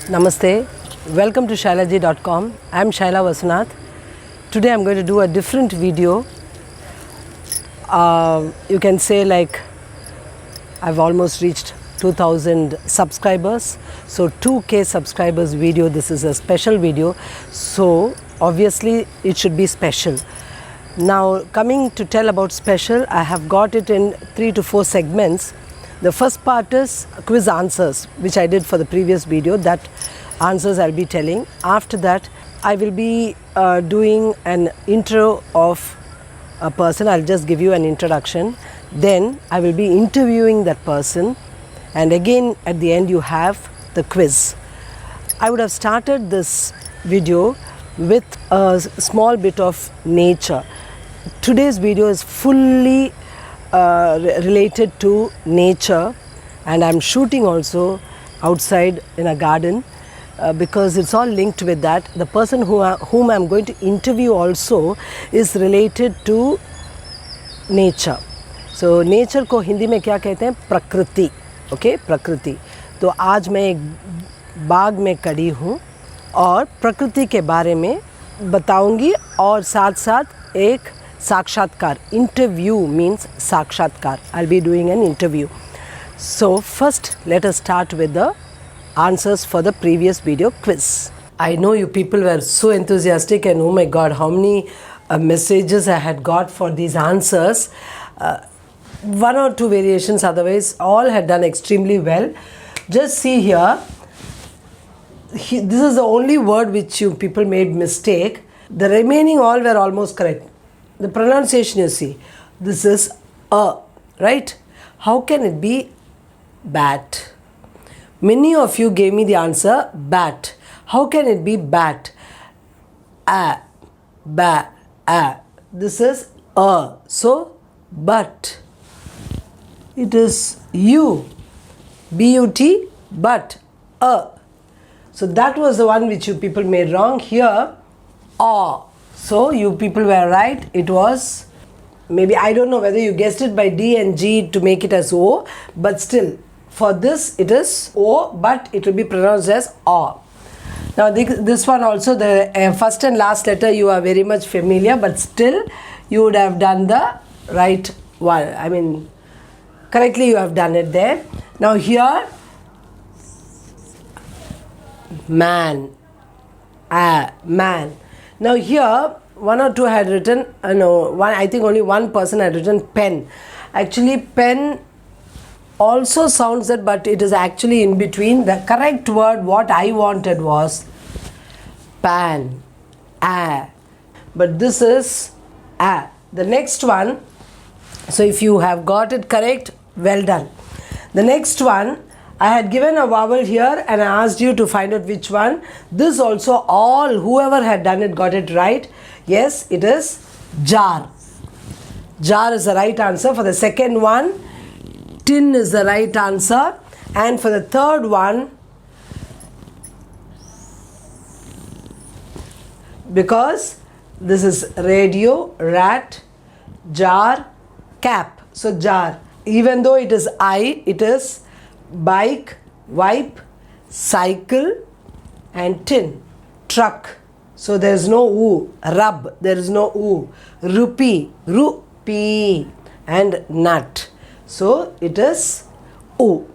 Namaste, welcome to shailaji.com. I am Shaila Vasunath. Today I am going to do a different video. You can say like I've almost reached 2000 subscribers. So 2k subscribers video, this is a special video. So obviously it should be special. Now coming to tell about special, I have got it in 3 to 4 segments. The first part is quiz answers, which I did for the previous video. That answers I'll be telling. After that, I will be doing an intro of a person. I'll just give you an introduction. Then I will be interviewing that person. And again, at the end, you have the quiz. I would have started this video with a small bit of nature. Today's video is fully related to nature, and I'm shooting also outside in a garden because it's all linked with that. The person whom I'm going to interview also is related to nature. So nature को हिंदी में क्या कहते हैं? प्रकृति. Okay, प्रकृति. तो आज मैं एक बाग में खड़ी हूँ और प्रकृति के बारे में बताऊंगी और साथ साथ एक साक्षात्कार. Interview means साक्षात्कार. I'll be doing an interview. So first let us start with the answers for the previous video quiz. I know you people were so enthusiastic, and oh my god, how many messages I had got for these answers. One or two variations, otherwise all had done extremely well. Just see here, this is the only word which you people made mistake. The remaining all were almost correct. The pronunciation, you see, this is a, right? How can it be bat? Many of you gave me the answer bat. How can it be bat? A, ba, a. This is a. So, but. It is U, B-U-T, but, a. So that was the one which you people made wrong. Here, a. So you people were right. It was, maybe I don't know whether you guessed it by D and G to make it as O, but still for this it is O, but it will be pronounced as A. Now this one also, the first and last letter you are very much familiar, but still you would have done the right one. I mean, correctly you have done it there. Now here, man, man. Now here, one or two had written, I think only one person had written pen. Actually, pen also sounds that, but it is actually in between. The correct word, what I wanted was pan, but this is a. The next one, so if you have got it correct, well done. The next one, I had given a vowel here and I asked you to find out which one. This also, all, whoever had done it got it right. Yes, it is jar. Jar is the right answer. For the second one, tin is the right answer. And for the third one, because this is radio, rat, jar, cap. So jar. Even though it is I, it is bike, wipe, cycle, and tin, truck. So there is no oo. Rub, there is no oo. Rupee, rupee, and nut. So it is oo.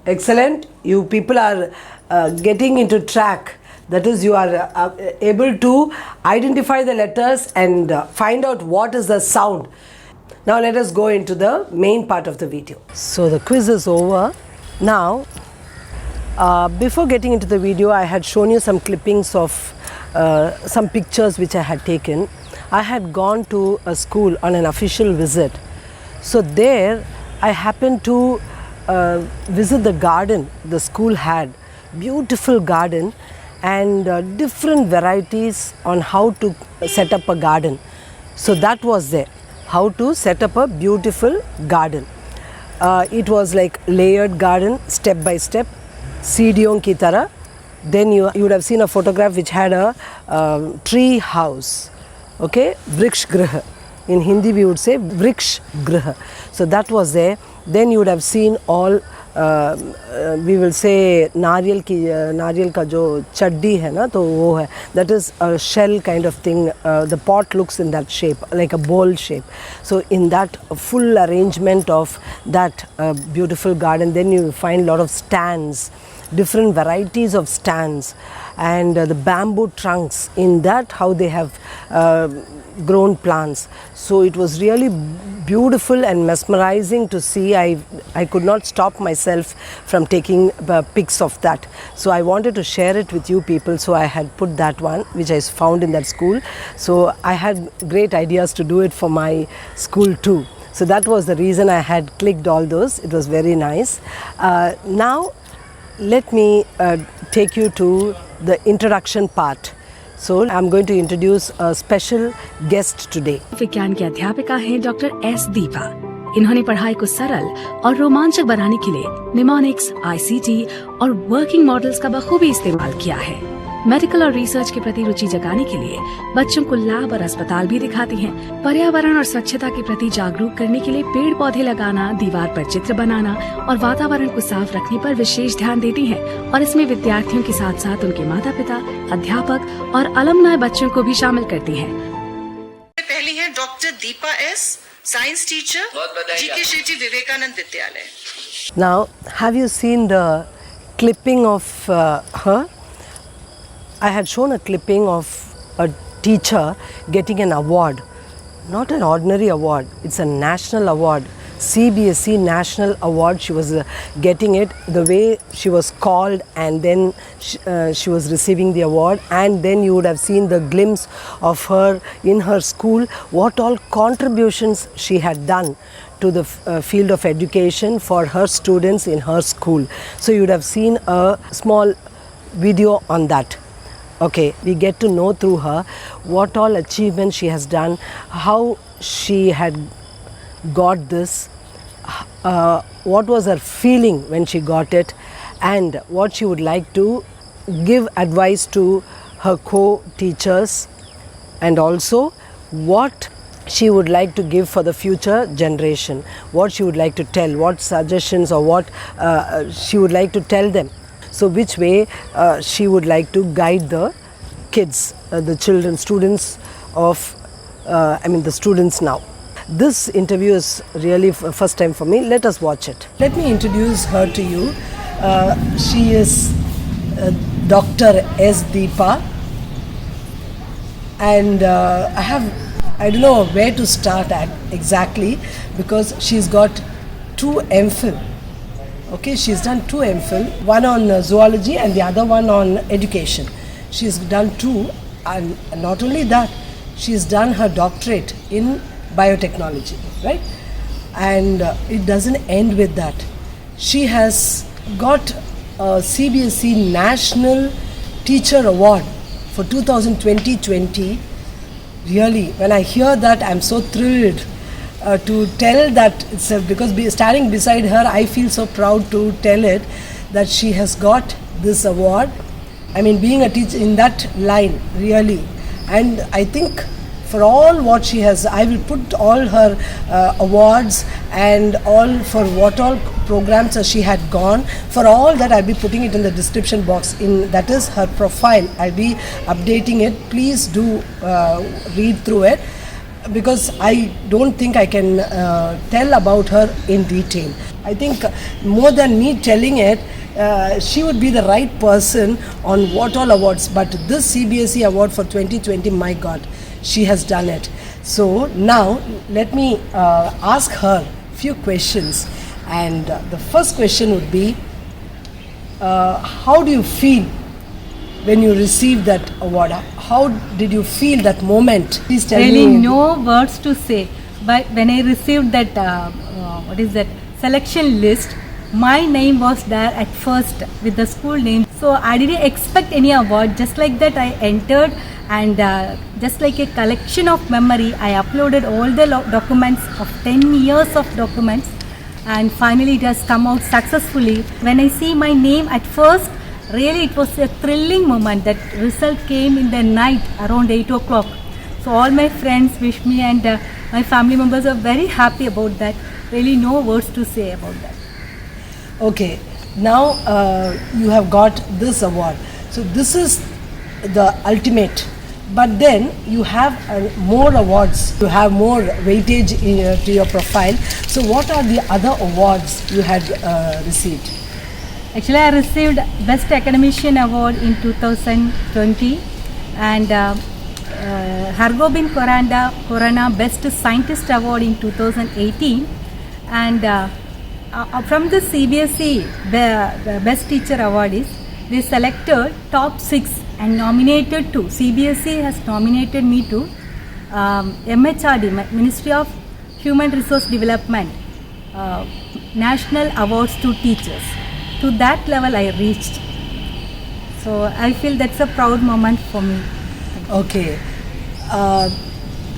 Excellent. You people are getting into track. That is, you are able to identify the letters and find out what is the sound. Now let us go into the main part of the video. So the quiz is over. Now, before getting into the video, I had shown you some clippings of some pictures which I had taken. I had gone to a school on an official visit. So there, I happened to visit the garden the school had. Beautiful garden and different varieties on how to set up a garden. So that was there. How to set up a beautiful garden. It was like layered garden, step by step, सीढ़ियों की तरह. Then you would have seen a photograph which had a tree house. Okay, Vriksh Griha. In Hindi we would say Vriksh Griha. So that was there. Then you would have seen all we will say नारियल का जो चड्डी है ना, तो वो है, that is a shell kind of thing. The pot looks in that shape, like a bowl shape. So in that full arrangement of that beautiful garden, then you find a lot of stands, different varieties of stands, and the bamboo trunks in that, how they have grown plants. So it was really beautiful and mesmerizing to see. I could not stop myself from taking pics of that. So I wanted to share it with you people, so I had put that one which I found in that school. So I had great ideas to do it for my school too. So that was the reason I had clicked all those. It was very nice. Now let me take you to the introduction part. So I'm going to introduce a special guest today. विज्ञान की अध्यापिका हैं doctor S Deepa. इन्होंने पढ़ाई को सरल और रोमांचक बनाने के लिए निमोनिक्स, आईसीटी और वर्किंग मॉडल्स का बखूबी इस्तेमाल किया है। मेडिकल और रिसर्च के प्रति रुचि जगाने के लिए बच्चों को लैब और अस्पताल भी दिखाती हैं। पर्यावरण और स्वच्छता के प्रति जागरूक करने के लिए पेड़ पौधे लगाना, दीवार पर चित्र बनाना और वातावरण को साफ रखने पर विशेष ध्यान देती हैं। और इसमें विद्यार्थियों के साथ साथ उनके माता पिता, अध्यापक और अलमनाय बच्चों को भी शामिल करती हैं। पहली है doctor Deepa S, science teacher, GK Shetty Vivekananda Vidyalaya. Now, have you seen the clipping of her? I had shown a clipping of a teacher getting an award, not an ordinary award, it's a national award, CBSE National Award. She was getting it, the way she was called, and then she was receiving the award, and then you would have seen the glimpse of her in her school, what all contributions she had done to the field of education for her students in her school. So you would have seen a small video on that. Okay, we get to know through her what all achievements she has done, how she had got this, what was her feeling when she got it, and what she would like to give advice to her co-teachers, and also what she would like to give for the future generation, what she would like to tell, what suggestions or what she would like to tell them. So which way she would like to guide the kids, the children, students of, the students now. This interview is really first time for me. Let us watch it. Let me introduce her to you. She is Dr. S. Deepa, and I don't know where to start at exactly, because she's got 2 MPhil. Okay, she's done 2 MPhil, one on zoology and the other one on education. She's done 2, and not only that, she's done her doctorate in biotechnology, right? And it doesn't end with that. She has got a CBSE National Teacher Award for 2020. Really, when I hear that, I'm so thrilled to tell that, because standing beside her, I feel so proud to tell it, that she has got this award. I mean, being a teacher in that line, really. And I think for all what she has, I will put all her awards and all for what all programs she had gone. For all that, I'll be putting it in the description box. That is her profile. I'll be updating it. Please do read through it, because I don't think I can tell about her in detail. I think more than me telling it, she would be the right person on what all awards. But this CBSE award for 2020, my God, she has done it. So now let me ask her few questions, and the first question would be, how do you feel when you received that award? How did you feel that moment? Please tell really me. No words to say, but when I received that selection list, my name was there at first with the school name, so I didn't expect any award. Just like that, I entered, and just like a collection of memory, I uploaded all the documents of 10 years of documents, and finally it has come out successfully. When I see my name at first, really it was a thrilling moment. That result came in the night around 8 o'clock. So all my friends wish me, and my family members are very happy about that. Really no words to say about that. Okay, now you have got this award. So this is the ultimate. But then you have more awards. You have more weightage to your profile. So what are the other awards you had received? Actually, I received Best Academician Award in 2020 and Hargobind Khorana Best Scientist Award in 2018 and from the CBSE, the Best Teacher Award is, they selected top 6 and nominated to, CBSE has nominated me to MHRD, Ministry of Human Resource Development, National Awards to Teachers. To that level I reached. So I feel that's a proud moment for me. Okay.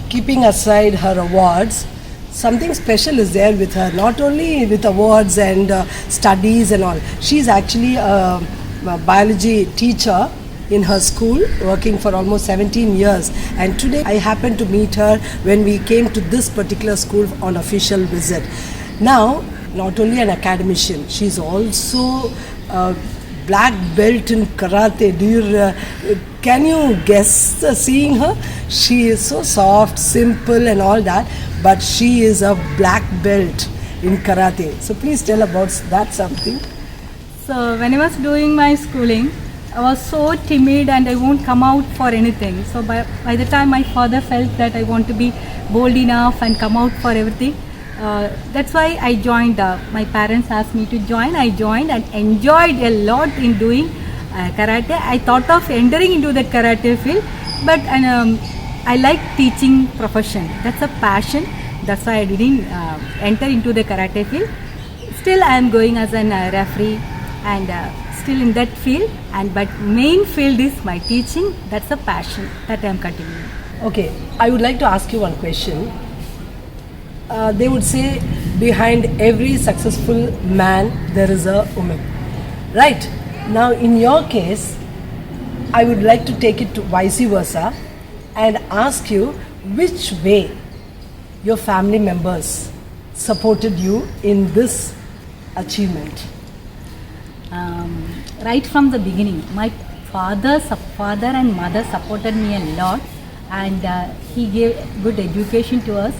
Keeping aside her awards, something special is there with her, not only with awards and studies and all. She's actually a biology teacher in her school, working for almost 17 years. And today I happened to meet her when we came to this particular school on official visit. Now, not only an academician, she's also a black belt in karate. Can you guess seeing her? She is so soft, simple and all that, but she is a black belt in karate. So please tell about that something. So when I was doing my schooling, I was so timid and I won't come out for anything. So by the time my father felt that I want to be bold enough and come out for everything, that's why I joined. My parents asked me to join. I joined and enjoyed a lot in doing karate. I thought of entering into the karate field, but I like teaching profession. That's a passion. That's why I didn't enter into the karate field. Still, I am going as a referee and still in that field. But main field is my teaching. That's a passion that I am continuing. Okay, I would like to ask you one question. They would say behind every successful man there is a woman, right? Now in your case, I would like to take it to vice versa and ask you which way your family members supported you in this achievement. Right from the beginning, my father and mother supported me a lot, and he gave good education to us.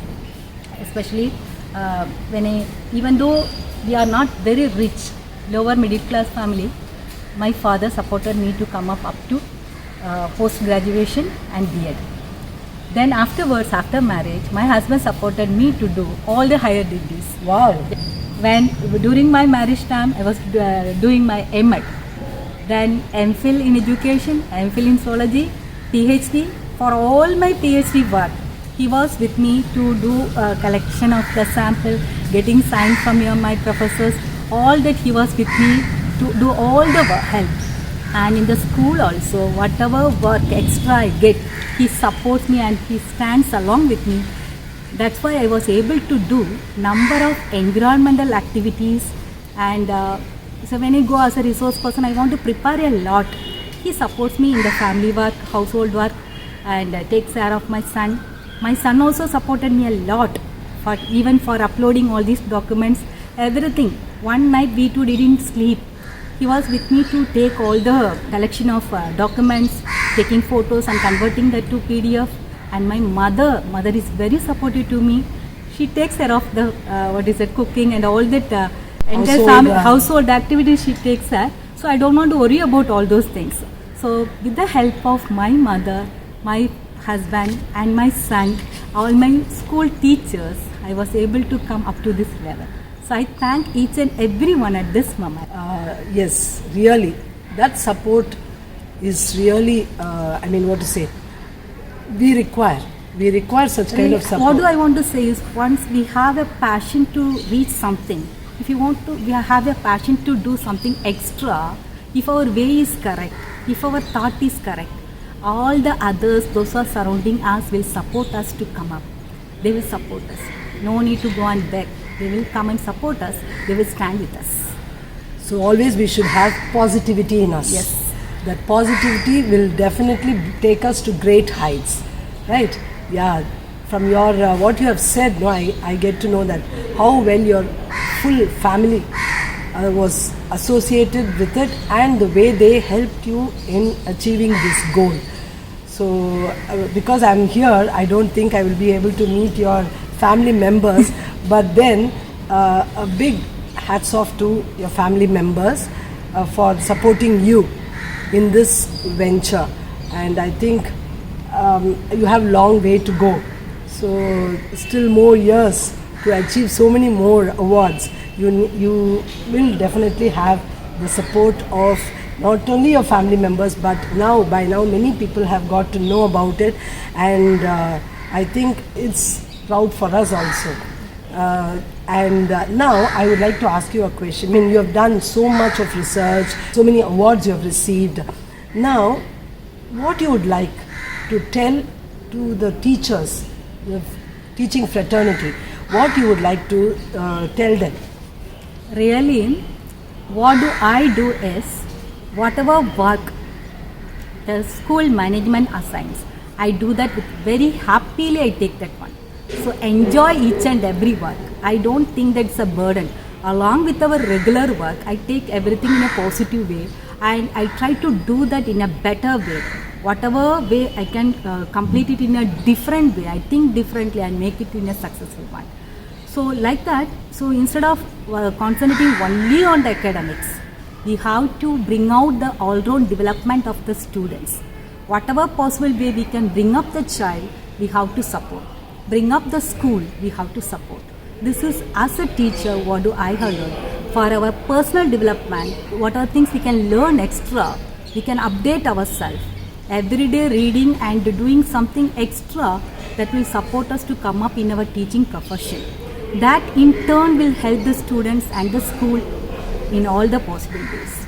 Especially even though we are not very rich, lower middle class family, my father supported me to come up to post graduation and B.Ed. Then afterwards, after marriage, my husband supported me to do all the higher degrees. Wow. During my marriage time, I was doing my M.Ed. Then M.Phil in education, M.Phil in zoology, PhD. For all my PhD work, he was with me to do a collection of the sample, getting signed from my professors. All that he was with me to do all the help. And in the school also, whatever work extra I get, he supports me and he stands along with me. That's why I was able to do number of environmental activities. And so when I go as a resource person, I want to prepare a lot. He supports me in the family work, household work, and takes care of my son. My son also supported me a lot, even for uploading all these documents, everything. One night we two didn't sleep. He was with me to take all the collection of documents, taking photos and converting that to PDF. And my mother is very supportive to me. She takes care of the cooking and all that household activities she takes care. So I don't want to worry about all those things. So with the help of my mother, my husband and my son, all my school teachers, I was able to come up to this level. So I thank each and everyone at this moment. Yes, really, that support is really, we require such kind of support. What do I want to say is, once we have a passion to reach something, if you want to, we have a passion to do something extra, if our way is correct, if our thought is correct, all the others, those who are surrounding us, will support us to come up. They will support us. No need to go and beg. They will come and support us. They will stand with us. So always we should have positivity in us. Yes. That positivity will definitely take us to great heights. Right? Yeah. From your what you have said, I get to know that how well your full family was associated with it, and the way they helped you in achieving this goal. So because I'm here, I don't think I will be able to meet your family members, but then a big hats off to your family members for supporting you in this venture. And I think you have long way to go. So still more years to achieve so many more awards. You will definitely have the support of not only your family members, but by now many people have got to know about it, and I think it's proud for us also. Now I would like to ask you a question. I mean, you have done so much of research, so many awards you have received. Now, what you would like to tell to the teachers, the teaching fraternity, what you would like to tell them? Really, what do I do is, whatever work the school management assigns, I do that with very happily. I take that one. So enjoy each and every work. I don't think that's a burden. Along with our regular work, I take everything in a positive way, and I try to do that in a better way. Whatever way I can complete it in a different way, I think differently and make it in a successful one. So like that, so instead of concentrating only on the academics, we have to bring out the all-round development of the students. Whatever possible way we can bring up the child, we have to support. Bring up the school, we have to support. This is, as a teacher, what do I have learned? For our personal development, what are things we can learn extra? We can update ourselves. Every day reading and doing something extra that will support us to come up in our teaching profession. That in turn will help the students and the school in all the possible ways.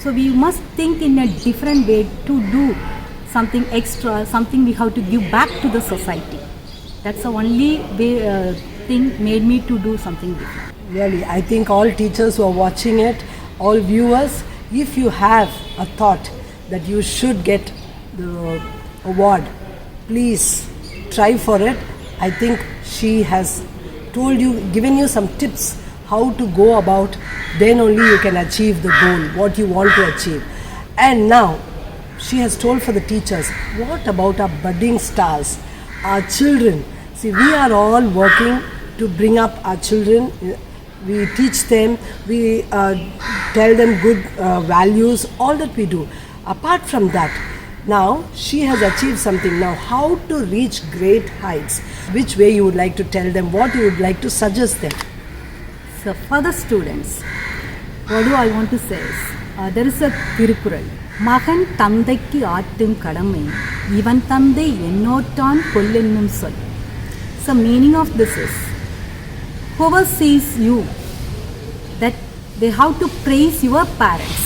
So we must think in a different way to do something extra, something we have to give back to the society. That's the only way, thing made me to do something different. Really, I think all teachers who are watching it, all viewers, if you have a thought that you should get the award, please try for it. I think she has told you, given you some tips how to go about, then only you can achieve the goal, what you want to achieve. And now, she has told for the teachers, what about our budding stars, our children? See, we are all working to bring up our children. We teach them, we tell them good values, all that we do. Apart from that, now she has achieved something. Now, how to reach great heights? Which way you would like to tell them? What you would like to suggest them? So for the students, what do I want to say is, there is a Tirukural. மகன் தந்தைக்கு ஆற்றும் கடமை இவன் தந்தை என்னோட்டான் கொல்லென்னும் சொல். So meaning of this is, whoever sees you, that they have to praise your parents.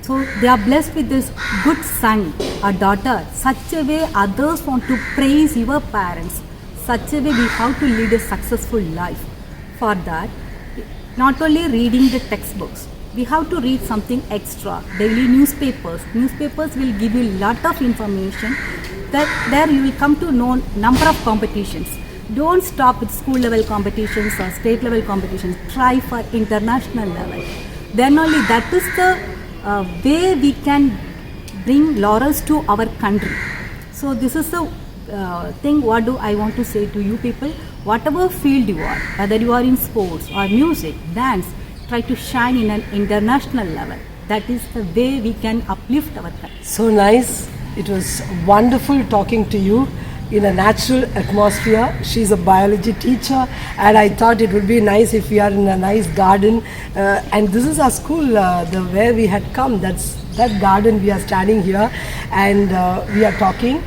So they are blessed with this good son or daughter. Such a way others want to praise your parents. Such a way we have to lead a successful life. For that, not only reading the textbooks, we have to read something extra. Daily newspapers. Newspapers will give you lot of information. That there you will come to know number of competitions. Don't stop with school level competitions or state level competitions. Try for international level. Then only that is the way we can bring laurels to our country. So this is the thing what do I want to say to you people. Whatever field you are, whether you are in sports or music, dance, try to shine in an international level. That is the way we can uplift our country. So nice. It was wonderful talking to you in a natural atmosphere. She's a biology teacher, and I thought it would be nice if we are in a nice garden. And this is our school, where we had come. That's that garden we are standing here, and we are talking.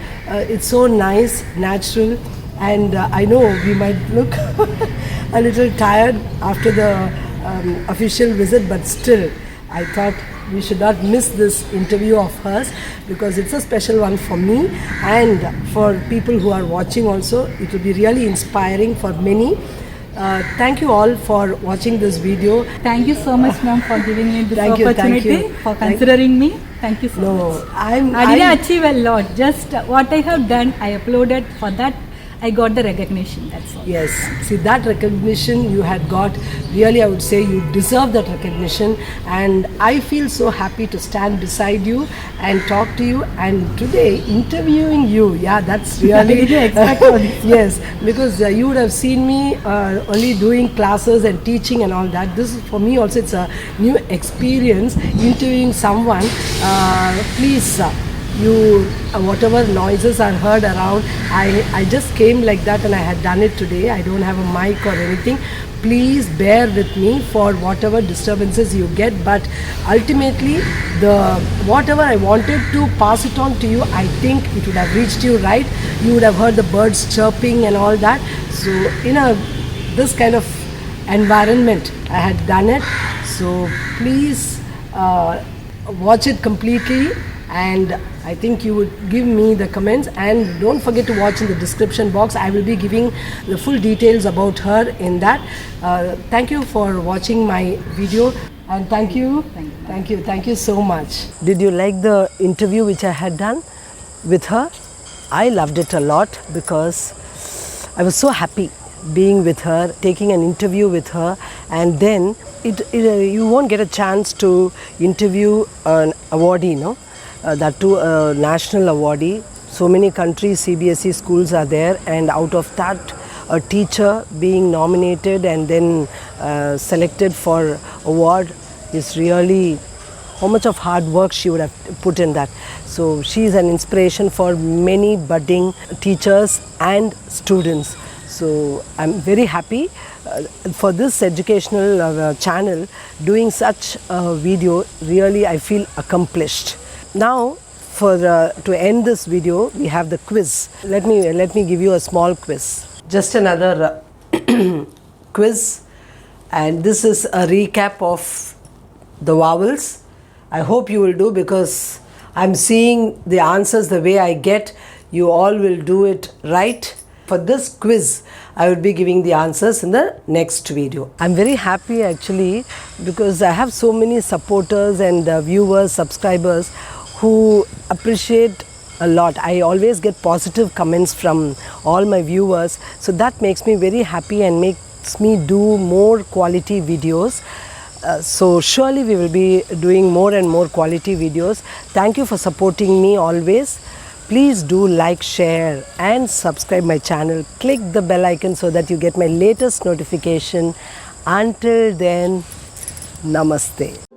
It's so nice, natural, and I know we might look a little tired after the official visit, but still, I thought we should not miss this interview of hers, because it's a special one for me and for people who are watching also. It will be really inspiring for many. Thank you all for watching this video. Thank you so much, ma'am, for giving me this Thank opportunity, you. for considering me. Thank you so much. No, I didn't achieve a lot. Just what I have done, I uploaded. For that, I got the recognition. That's all. Yes, see that recognition you had got, really I would say you deserve that recognition, and I feel so happy to stand beside you and talk to you, and today interviewing you, yeah, that's really Did you expect all this? yes, because you would have seen me only doing classes and teaching and all that. This is for me also, it's a new experience interviewing someone. Please you whatever noises are heard around, I just came like that and I had done it today. I don't have a mic or anything. Please bear with me for whatever disturbances you get, but ultimately the whatever I wanted to pass it on to you, I think it would have reached you right. You would have heard the birds chirping and all that. So in this kind of environment I had done it. So please watch it completely, and I think you would give me the comments, and don't forget to watch in the description box. I will be giving the full details about her in that. Thank you for watching my video, and thank you so much. Did you like the interview which I had done with her? I loved it a lot because I was so happy being with her, taking an interview with her, and then you won't get a chance to interview an awardee, no? That too a national awardee. So many countries, CBSE schools are there, and out of that a teacher being nominated and then selected for award is really how much of hard work she would have put in that. So she is an inspiration for many budding teachers and students. So I'm very happy for this educational channel doing such a video. Really I feel accomplished. Now to end this video we have the quiz. Let me give you a small quiz. Just another quiz, and this is a recap of the vowels. I hope you will do, because I'm seeing the answers the way I get, you all will do it right. For this quiz, I will be giving the answers in the next video. I'm very happy actually, because I have so many supporters and viewers, subscribers who appreciate a lot. I always get positive comments from all my viewers, so that makes me very happy and makes me do more quality videos. So surely we will be doing more and more quality videos. Thank you for supporting me always. Please do like, share and subscribe my channel. Click the bell icon so that you get my latest notification. Until then, namaste.